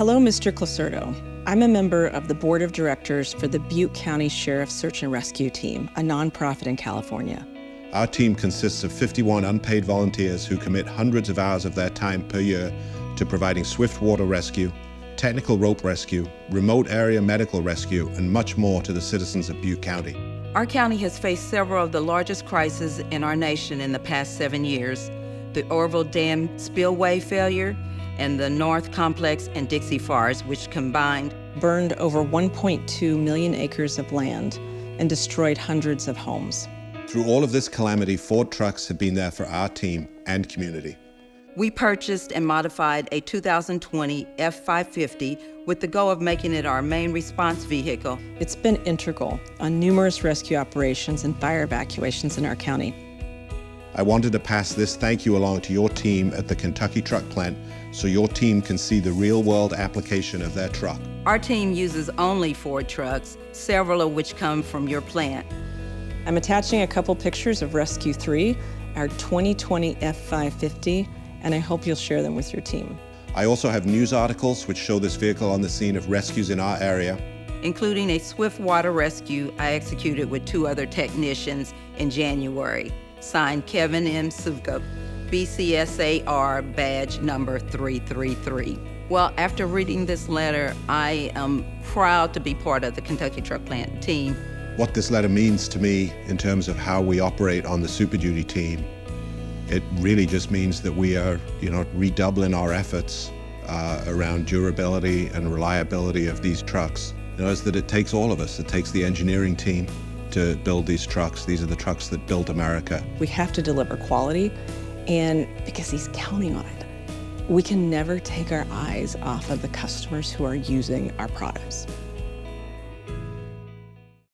Hello, Mr. Clacerdo. I'm a member of the board of directors for the Butte County Sheriff's Search and Rescue Team, a nonprofit in California. Our team consists of 51 unpaid volunteers who commit hundreds of hours of their time per year to providing swift water rescue, technical rope rescue, remote area medical rescue, and much more to the citizens of Butte County. Our county has faced several of the largest crises in our nation in the past 7 years: the Orville Dam spillway failure and the North Complex and Dixie Fires, which combined Burned over 1.2 million acres of land and destroyed hundreds of homes. Through all of this calamity, Ford trucks have been there for our team and community. We purchased and modified a 2020 F-550 with the goal of making it our main response vehicle. It's been integral on numerous rescue operations and fire evacuations in our county. I wanted to pass this thank you along to your team at the Kentucky truck plant so your team can see the real-world application of their truck. Our team uses only Ford trucks, several of which come from your plant. I'm attaching a couple pictures of Rescue 3, our 2020 F-550, and I hope you'll share them with your team. I also have news articles which show this vehicle on the scene of rescues in our area, including a swift water rescue I executed with 2 other technicians in January. Signed, Kevin M. Suka, BCSAR badge number 333. Well, after reading this letter, I am proud to be part of the Kentucky Truck Plant team. what this letter means to me in terms of how we operate on the Super Duty team. It really just means that we are, redoubling our efforts around durability and reliability of these trucks. Is that it takes all of us. It takes the engineering team to build these trucks. These are the trucks that built America. We have to deliver quality, and because he's counting on it. We can never take our eyes off of the customers who are using our products.